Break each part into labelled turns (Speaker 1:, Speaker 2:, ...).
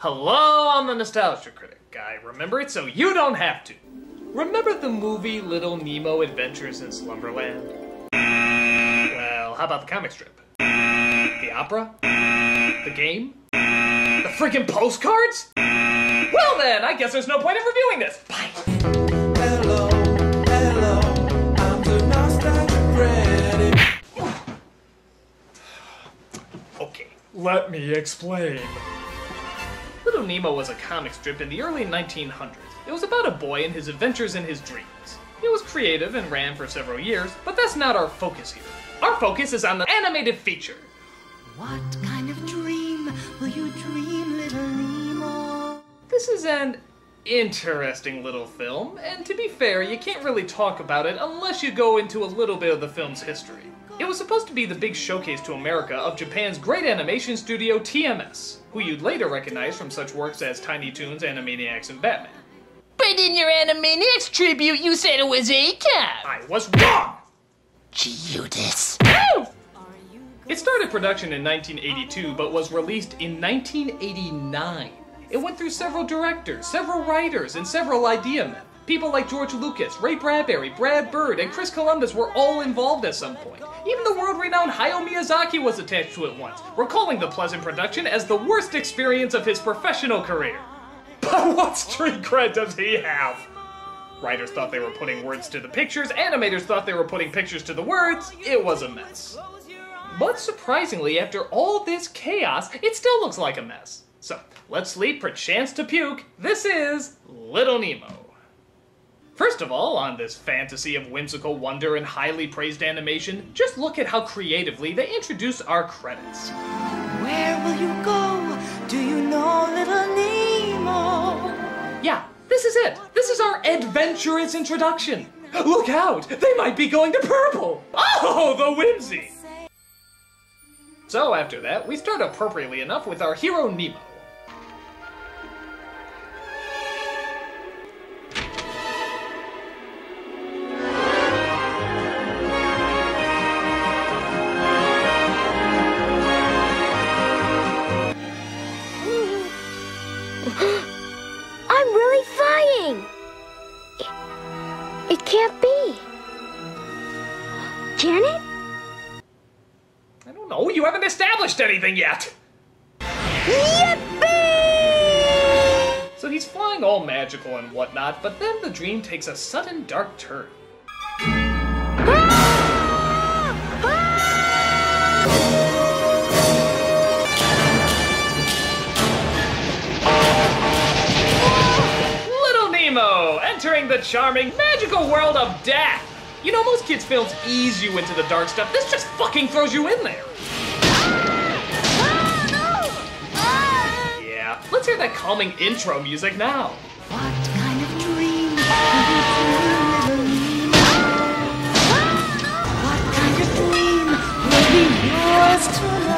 Speaker 1: Hello, I'm the Nostalgia Critic. I remember it so you don't have to. Remember the movie Little Nemo Adventures in Slumberland? Well, how about the comic strip? The opera? The game? The freaking postcards? Well then, I guess there's no point in reviewing this. Bye!
Speaker 2: Hello, I'm the Nostalgia Critic.
Speaker 1: Okay, let me explain. Little Nemo was a comic strip in the early 1900s. It was about a boy and his adventures in his dreams. It was creative and ran for several years, but that's not our focus here. Our focus is on the animated feature.
Speaker 3: What kind of dream will you dream, little Nemo?
Speaker 1: This is an interesting little film, and to be fair, you can't really talk about it unless you go into a little bit of the film's history. It was supposed to be the big showcase to America of Japan's great animation studio TMS, who you'd later recognize from such works as Tiny Toons, Animaniacs, and Batman.
Speaker 4: But in your Animaniacs tribute, you said it was ACAP!
Speaker 1: I was wrong!
Speaker 4: Judas.
Speaker 1: It started production in 1982, but was released in 1989. It went through several directors, several writers, and several idea men. People like George Lucas, Ray Bradbury, Brad Bird, and Chris Columbus were all involved at some point. Even the world-renowned Hayao Miyazaki was attached to it once, recalling the pleasant production as the worst experience of his professional career. But what street cred does he have? Writers thought they were putting words to the pictures, animators thought they were putting pictures to the words. It was a mess. But surprisingly, after all this chaos, it still looks like a mess. So, let's sleep perchance to puke. This is Little Nemo. First of all, on this fantasy of whimsical wonder and highly praised animation, just look at how creatively they introduce our credits.
Speaker 3: Where will you go? Do you know, little Nemo?
Speaker 1: Yeah, this is it. This is our adventurous introduction. Look out! They might be going to purple! Oh, the whimsy! So after that, we start appropriately enough with our hero Nemo.
Speaker 5: I'm really flying! It can't be. Can it?
Speaker 1: I don't know, you haven't established anything yet!
Speaker 5: Yippee!
Speaker 1: So he's flying all magical and whatnot, but then the dream takes a sudden dark turn. Little Nemo, entering the charming, magical world of death! You know, most kids' films ease you into the dark stuff. This just fucking throws you in there. Yeah, let's hear that calming intro music now.
Speaker 3: What kind of dream will you dream, little Nemo? What kind of dream will be yours tonight?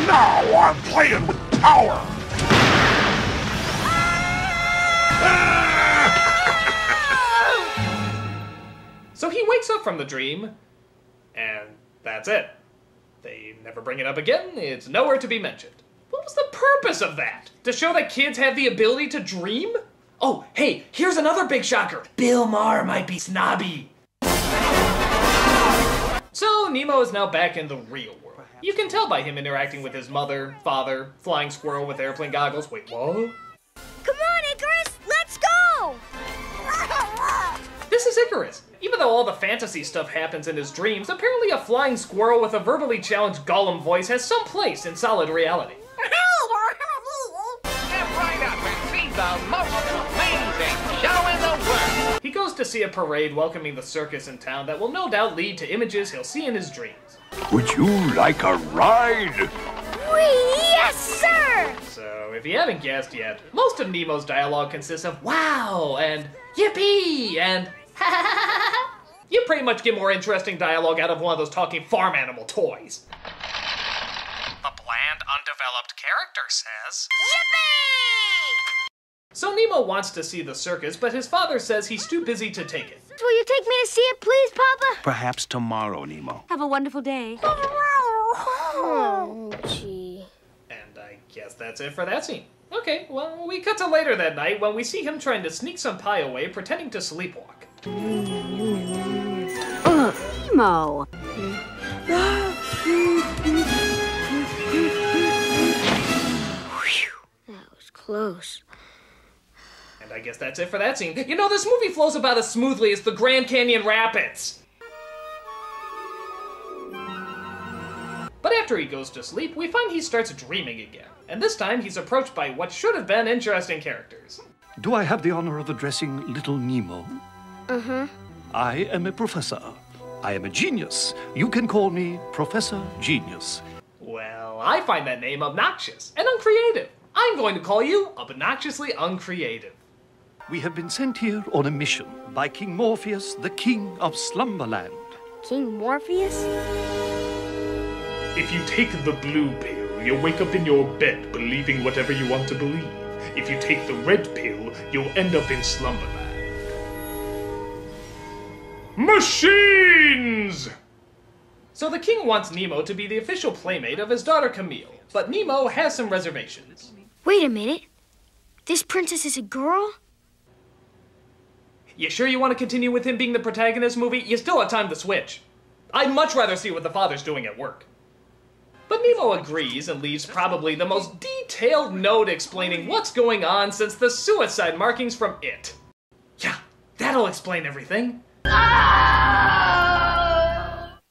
Speaker 6: Now I'm playing with power!
Speaker 1: So he wakes up from the dream, and that's it. They never bring it up again, it's nowhere to be mentioned. What was the purpose of that? To show that kids have the ability to dream? Oh, hey, here's another big shocker. Bill Maher might be snobby. So Nemo is now back in the real world. You can tell by him interacting with his mother, father, flying squirrel with airplane goggles. Wait, what?
Speaker 5: Come on, Icarus! Let's go!
Speaker 1: This is Icarus. Even though all the fantasy stuff happens in his dreams, apparently a flying squirrel with a verbally challenged Gollum voice has some place in solid reality.
Speaker 7: Step right up and see the most amazing show in the world.
Speaker 1: He goes to see a parade welcoming the circus in town that will no doubt lead to images he'll see in his dreams.
Speaker 6: Would you like a ride?
Speaker 5: Yes, sir!
Speaker 1: So, if you haven't guessed yet, most of Nemo's dialogue consists of wow and yippee and ha ha ha ha ha. You pretty much get more interesting dialogue out of one of those talking farm animal toys. The bland, undeveloped character says,
Speaker 5: Yippee!
Speaker 1: So Nemo wants to see the circus, but his father says he's too busy to take it.
Speaker 5: Will you take me to see it, please, Papa?
Speaker 8: Perhaps tomorrow, Nemo.
Speaker 3: Have a wonderful day.
Speaker 5: Oh, gee.
Speaker 1: And I guess that's it for that scene. Okay, well, we cut to later that night when we see him trying to sneak some pie away, pretending to sleepwalk.
Speaker 3: Nemo.
Speaker 5: That was close.
Speaker 1: And I guess that's it for that scene. You know, this movie flows about as smoothly as the Grand Canyon Rapids. But after he goes to sleep, we find he starts dreaming again. And this time, he's approached by what should have been interesting characters.
Speaker 6: Do I have the honor of addressing little Nemo?
Speaker 5: Uh-huh.
Speaker 6: I am a professor. I am a genius. You can call me Professor Genius.
Speaker 1: Well, I find that name obnoxious and uncreative. I'm going to call you obnoxiously uncreative.
Speaker 6: We have been sent here on a mission by King Morpheus, the king of Slumberland.
Speaker 5: King Morpheus?
Speaker 9: If you take the blue pill, you'll wake up in your bed believing whatever you want to believe. If you take the red pill, you'll end up in Slumberland. Machines!
Speaker 1: So the king wants Nemo to be the official playmate of his daughter Camille, but Nemo has some reservations.
Speaker 5: Wait a minute. This princess is a girl?
Speaker 1: You sure you want to continue with him being the protagonist, movie? You still have time to switch. I'd much rather see what the father's doing at work. But Nemo agrees and leaves probably the most detailed note explaining what's going on since the suicide markings from It. Yeah, that'll explain everything.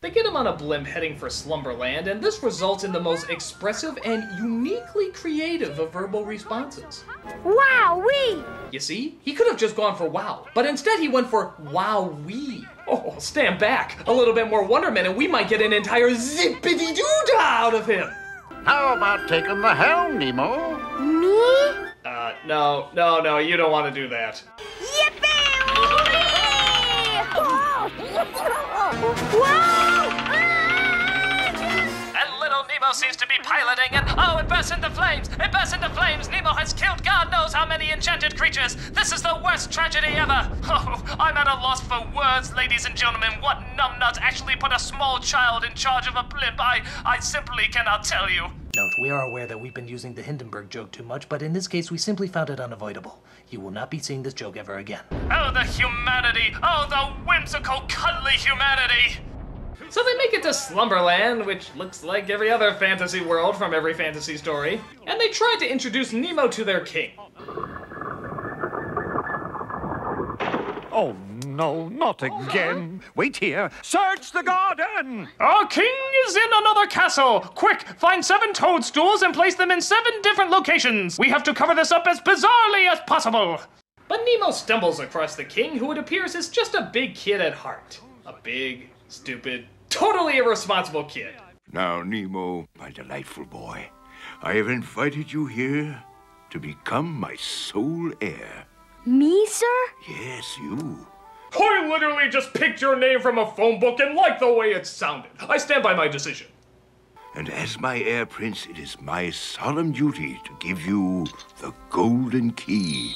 Speaker 1: They get him on a blimp heading for Slumberland, and this results in the most expressive and uniquely creative of verbal responses.
Speaker 5: Wow-wee!
Speaker 1: You see, he could have just gone for wow, but instead he went for wow-wee. Oh, stand back. A little bit more wonderment and we might get an entire zippity-doo-dah out of him.
Speaker 7: How about taking the helm, Nemo?
Speaker 5: Me?
Speaker 1: No, you don't want to do that. And little Nemo seems to be piloting and oh, it bursts into flames! It bursts into flames! Nemo has killed God knows how many enchanted creatures! This is the worst tragedy ever! Oh, I'm at a loss for words, ladies and gentlemen. What numbnut actually put a small child in charge of a blimp? I simply cannot tell you. Note, we are aware that we've been using the Hindenburg joke too much, but in this case we simply found it unavoidable. You will not be seeing this joke ever again. Oh, the humanity! Oh, the whimsical, cuddly humanity! So they make it to Slumberland, which looks like every other fantasy world from every fantasy story, and they try to introduce Nemo to their king.
Speaker 6: Oh, no, not again. Wait here. Search the garden!
Speaker 9: Our king is in another castle! Quick, find 7 toadstools and place them in 7 different locations! We have to cover this up as bizarrely as possible!
Speaker 1: But Nemo stumbles across the king, who it appears is just a big kid at heart. A big, stupid, totally irresponsible kid.
Speaker 6: Now, Nemo, my delightful boy, I have invited you here to become my sole heir.
Speaker 5: Me, sir?
Speaker 6: Yes, you.
Speaker 9: I literally just picked your name from a phone book and liked the way it sounded. I stand by my decision.
Speaker 6: And as my heir prince, it is my solemn duty to give you the golden key.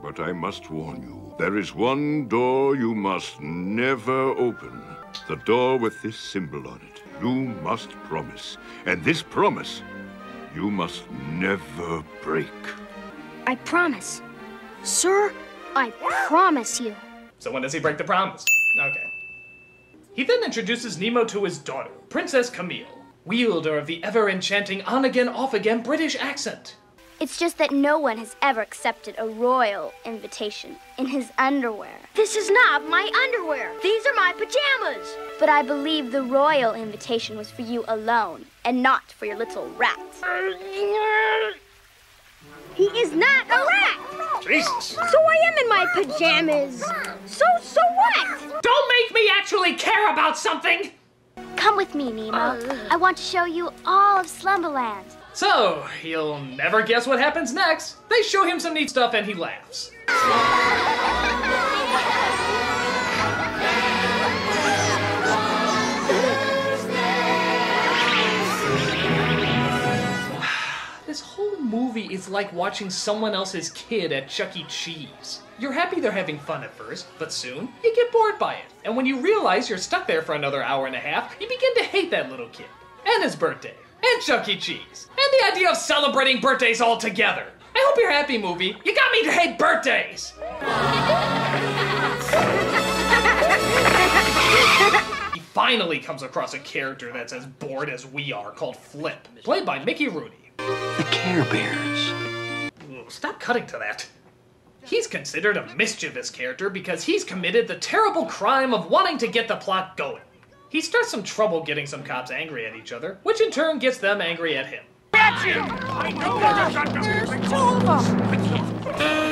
Speaker 6: But I must warn you, there is one door you must never open. The door with this symbol on it. You must promise. And this promise, you must never break.
Speaker 5: I promise. Sir, I promise you.
Speaker 1: So when does he break the promise? Okay. He then introduces Nemo to his daughter, Princess Camille, wielder of the ever-enchanting on-again, off-again British accent.
Speaker 5: It's just that no one has ever accepted a royal invitation in his underwear. This is not my underwear. These are my pajamas. But I believe the royal invitation was for you alone and not for your little rat. He is not a rat.
Speaker 1: Jesus.
Speaker 5: So I am in my pajamas. So what?
Speaker 1: Don't make me actually care about something!
Speaker 5: Come with me, Nemo. I want to show you all of Slumberland.
Speaker 1: So, you'll never guess what happens next. They show him some neat stuff and he laughs. This whole movie is like watching someone else's kid at Chuck E. Cheese. You're happy they're having fun at first, but soon you get bored by it. And when you realize you're stuck there for another hour and a half, you begin to hate that little kid, and his birthday, and Chuck E. Cheese, and the idea of celebrating birthdays all together. I hope you're happy, movie. You got me to hate birthdays! He finally comes across a character that's as bored as we are, called Flip, played by Mickey Rooney.
Speaker 8: The Care Bears.
Speaker 1: Ooh, stop cutting to that. He's considered a mischievous character because he's committed the terrible crime of wanting to get the plot going. He starts some trouble getting some cops angry at each other, which in turn gets them angry at him.
Speaker 9: That's it! I know
Speaker 3: There's two of them.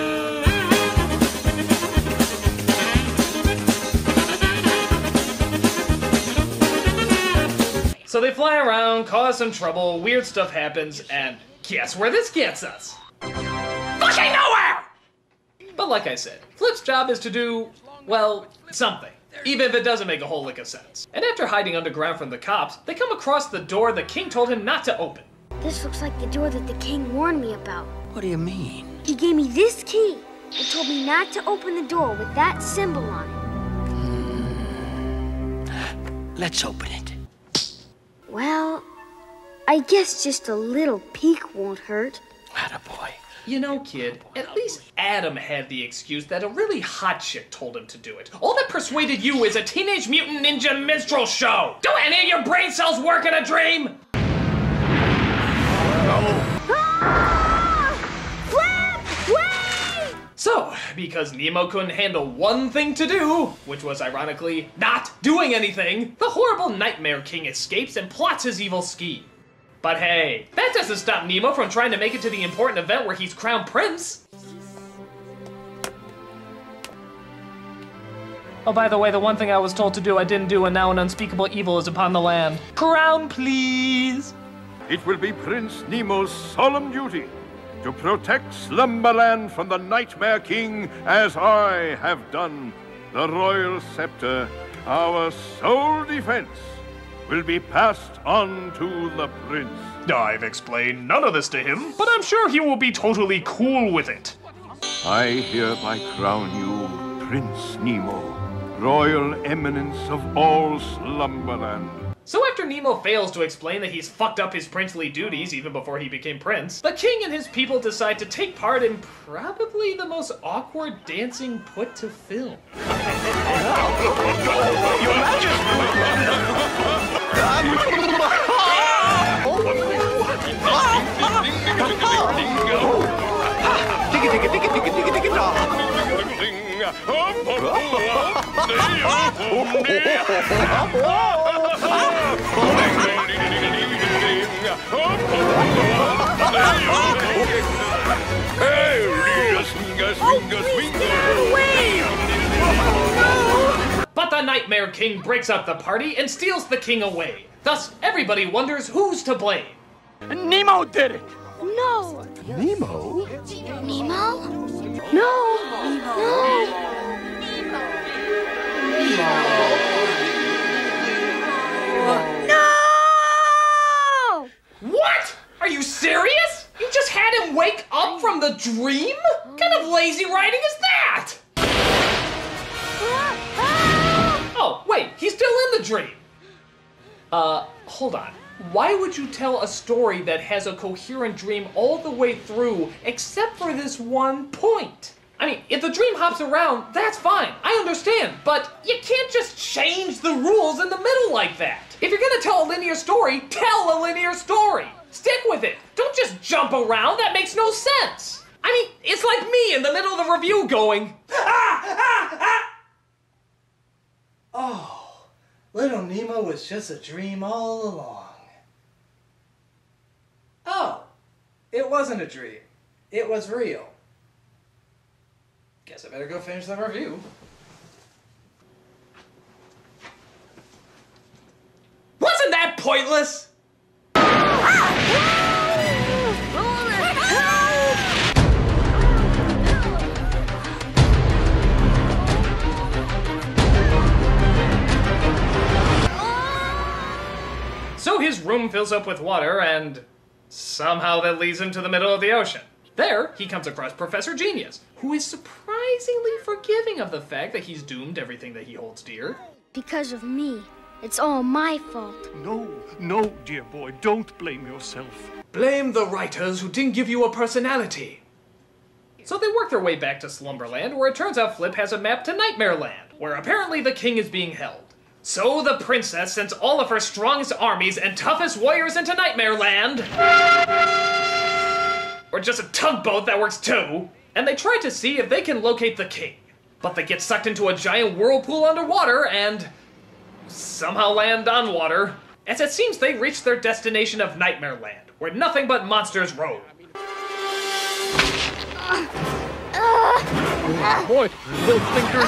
Speaker 1: So they fly around, cause some trouble, weird stuff happens, and guess where this gets us? Fucking nowhere! But like I said, Flip's job is to do, well, something. Even if it doesn't make a whole lick of sense. And after hiding underground from the cops, they come across the door the king told him not to open.
Speaker 5: This looks like the door that the king warned me about.
Speaker 8: What do you mean?
Speaker 5: He gave me this key and told me not to open the door with that symbol on it.
Speaker 8: Let's open it.
Speaker 5: Well, I guess just a little peek won't hurt.
Speaker 8: Attaboy.
Speaker 1: You know, kid, at least Adam had the excuse that a really hot chick told him to do it. All that persuaded you is a Teenage Mutant Ninja minstrel show! Do any of your brain cells work in a dream?
Speaker 5: Ah! Flip! Wait!
Speaker 1: So, because Nemo couldn't handle one thing to do, which was ironically not doing anything, the horrible Nightmare King escapes and plots his evil scheme. But hey, that doesn't stop Nemo from trying to make it to the important event where he's crowned prince. Oh, by the way, the one thing I was told to do I didn't do, and now an unspeakable evil is upon the land. Crown, please!
Speaker 6: It will be Prince Nemo's solemn duty to protect Slumberland from the Nightmare King as I have done. The royal scepter, our sole defense, will be passed on to the prince.
Speaker 9: I've explained none of this to him, but I'm sure he will be totally cool with it.
Speaker 6: I hereby crown you Prince Nemo, royal eminence of all Slumberland.
Speaker 1: So after Nemo fails to explain that he's fucked up his princely duties even before he became prince, the king and his people decide to take part in probably the most awkward dancing put to film.
Speaker 9: Your
Speaker 1: But the Nightmare King breaks up the party and steals the king away. Thus, everybody wonders who's to blame.
Speaker 9: Nemo did it!
Speaker 5: No!
Speaker 8: Nemo?
Speaker 5: Nemo? No! No! No!
Speaker 1: What? Are you serious? You just had him wake up from the dream? What kind of lazy writing is that? Oh, wait, he's still in the dream. Hold on. Why would you tell a story that has a coherent dream all the way through except for this one point? I mean, if the dream hops around, that's fine. I understand, but you can't just change the rules in the middle like that. If you're gonna tell a linear story, tell a linear story. Stick with it. Don't just jump around. That makes no sense. I mean, it's like me in the middle of the review going,
Speaker 10: Oh, little Nemo was just a dream all along. Oh, it wasn't a dream. It was real. Guess I better go finish the review.
Speaker 1: wasn't that pointless? So his room fills up with water and Somehow that leads him to the middle of the ocean. There, he comes across Professor Genius, who is surprisingly forgiving of the fact that he's doomed everything that he holds dear.
Speaker 5: Because of me. It's all my fault.
Speaker 11: No, dear boy, don't blame yourself.
Speaker 1: Blame the writers who didn't give you a personality. So they work their way back to Slumberland, where it turns out Flip has a map to Nightmare Land, where apparently the king is being held. So the princess sends all of her strongest armies and toughest warriors into Nightmare Land. Or just a tugboat that works too. And they try to see if they can locate the king. But they get sucked into a giant whirlpool underwater and somehow land on water. As it seems they reach their destination of Nightmare Land, where nothing but monsters roam.
Speaker 11: Boy, those fingers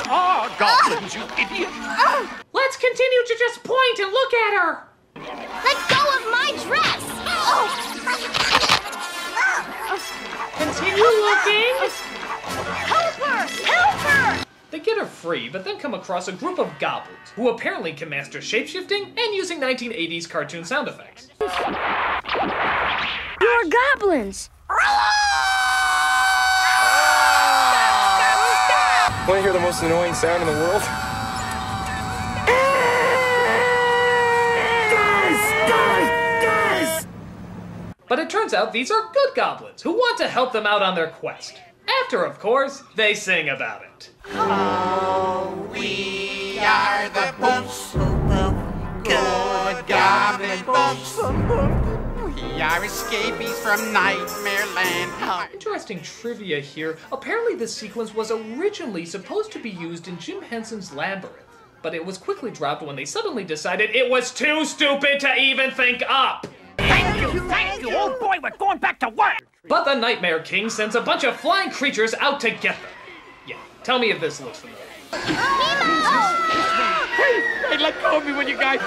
Speaker 11: are goblins, you idiot!
Speaker 1: Let's continue to just point and look at her!
Speaker 3: Let go of my dress!
Speaker 1: Continue looking!
Speaker 3: Help her! Help her!
Speaker 1: They get her free, but then come across a group of goblins, who apparently can master shapeshifting and using 1980s cartoon sound effects.
Speaker 5: You're goblins!
Speaker 10: Want to hear the most annoying sound in the world?
Speaker 1: But it turns out these are good goblins who want to help them out on their quest. After, of course, they sing about it.
Speaker 12: Oh, we are the books, good goblin books. We are escapees from Nightmare Land.
Speaker 1: Interesting trivia here. Apparently this sequence was originally supposed to be used in Jim Henson's Labyrinth, but it was quickly dropped when they suddenly decided it was too stupid to even think up.
Speaker 11: Thank you, old boy, we're going back to work!
Speaker 1: But the Nightmare King sends a bunch of flying creatures out to get them. Yeah, tell me if this looks familiar.
Speaker 11: Hey, let go of me when you guys...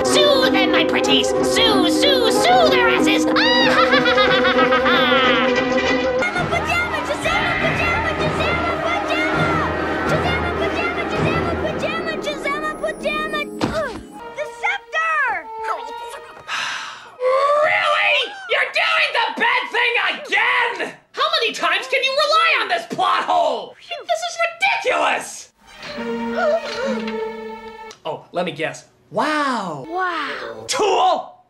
Speaker 4: Sue them, my pretties! Sue, sue, sue their asses!
Speaker 1: Times can you rely on this plot hole? This is ridiculous! Oh, let me guess. Wow!
Speaker 5: Wow!
Speaker 1: Tool!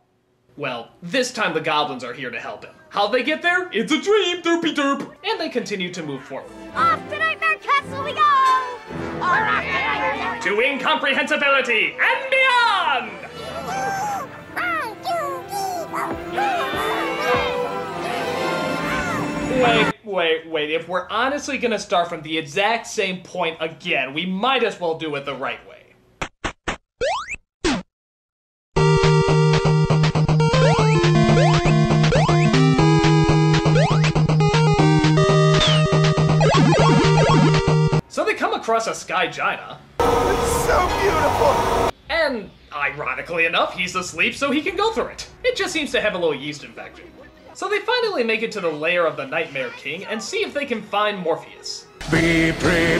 Speaker 1: Well, this time the goblins are here to help him. How'd they get there? It's a dream, derpy derp! And they continue to move forward.
Speaker 3: Off to Nightmare Castle we go! All right!
Speaker 1: To incomprehensibility and beyond! Wait, if we're honestly gonna start from the exact same point again, we might as well do it the right way. So they come across a sky giant.
Speaker 12: It's so beautiful!
Speaker 1: And, ironically enough, he's asleep so he can go through it. It just seems to have a little yeast infection. So they finally make it to the lair of the Nightmare King and see if they can find Morpheus.
Speaker 11: Be prepared!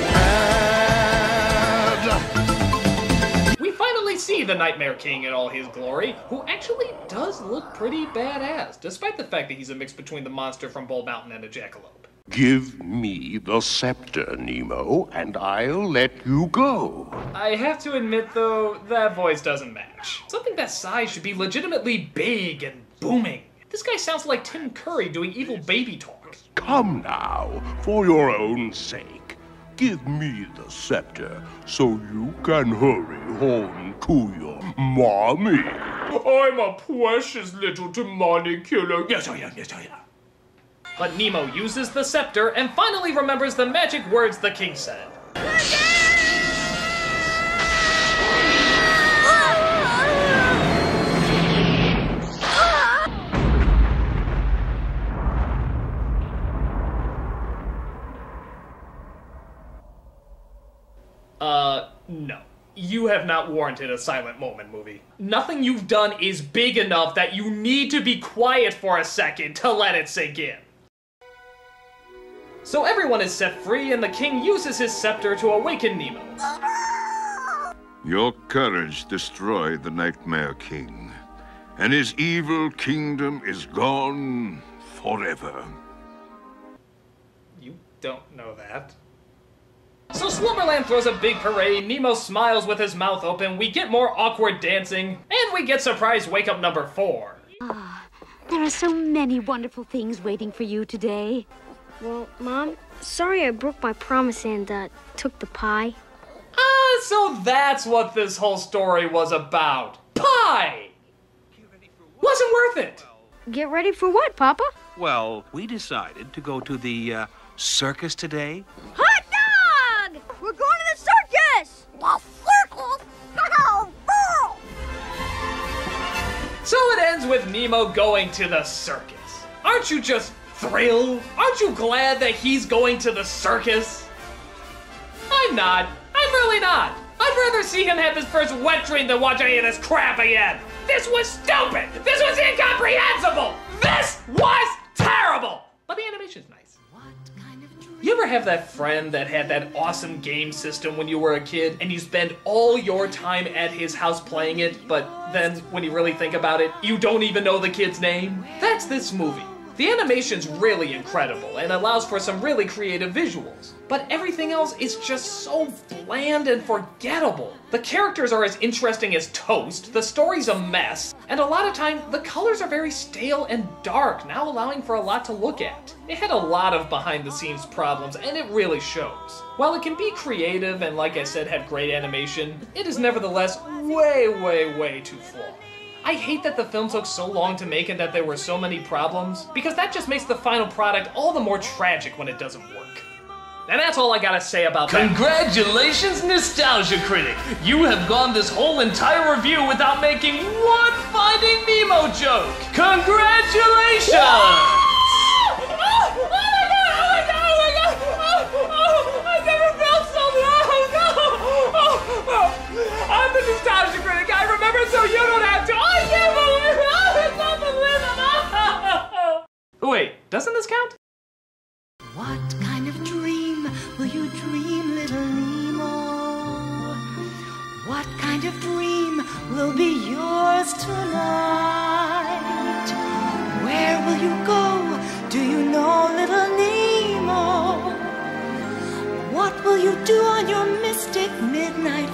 Speaker 1: We finally see the Nightmare King in all his glory, who actually does look pretty badass, despite the fact that he's a mix between the monster from Bull Mountain and a jackalope.
Speaker 6: Give me the scepter, Nemo, and I'll let you go.
Speaker 1: I have to admit, though, that voice doesn't match. Something that size should be legitimately big and booming. This guy sounds like Tim Curry doing evil baby talk.
Speaker 6: Come now, for your own sake. Give me the scepter so you can hurry home to your mommy.
Speaker 1: I'm a precious little demonic killer. Yes, I am. Yes, I am. But Nemo uses the scepter and finally remembers the magic words the king said. No. You have not warranted a silent moment movie. Nothing you've done is big enough that you need to be quiet for a second to let it sink in. So everyone is set free and the king uses his scepter to awaken Nemo.
Speaker 6: Your courage destroyed the Nightmare King. and his evil kingdom is gone forever.
Speaker 1: You don't know that. So Slumberland throws a big parade, Nemo smiles with his mouth open, we get more awkward dancing, and we get surprise wake-up number 4.
Speaker 3: There are so many wonderful things waiting for you today.
Speaker 5: Well, Mom, sorry I broke my promise and took the pie.
Speaker 1: So that's what this whole story was about. Pie! Wasn't worth it.
Speaker 5: Get ready for what, Papa?
Speaker 8: Well, we decided to go to the circus today.
Speaker 5: Hot dog! We're going to the circus! The circus? Oh, boo!
Speaker 1: So it ends with Nemo going to the circus. Aren't you just thrilled? Aren't you glad that he's going to the circus? I'm not. I'm really not. I'd rather see him have his first wet dream than watch any of this crap again. This was stupid. This was incomprehensible. This was terrible. But the animation's nice. You ever have that friend that had that awesome game system when you were a kid and you spend all your time at his house playing it, but then when you really think about it, you don't even know the kid's name? That's this movie. The animation's really incredible and allows for some really creative visuals, but everything else is just so bland and forgettable. The characters are as interesting as toast, the story's a mess, and a lot of time the colors are very stale and dark, now allowing for a lot to look at. It had a lot of behind-the-scenes problems, and it really shows. While it can be creative and, like I said, have great animation, it is nevertheless way, way, way too flawed. I hate that the film took so long to make and that there were so many problems, because that just makes the final product all the more tragic when it doesn't work. And that's all I gotta say about that.
Speaker 13: Congratulations, Nostalgia Critic! You have gone this whole entire review without making one Finding Nemo joke! Congratulations!
Speaker 1: I'm the Nostalgia Critic. I remember so you don't have to. I can't believe it. Wait, doesn't this count?
Speaker 3: What kind of dream will you dream, little Nemo? What kind of dream will be yours tonight? Where will you go? Do you know, little Nemo? What will you do on your mystic midnight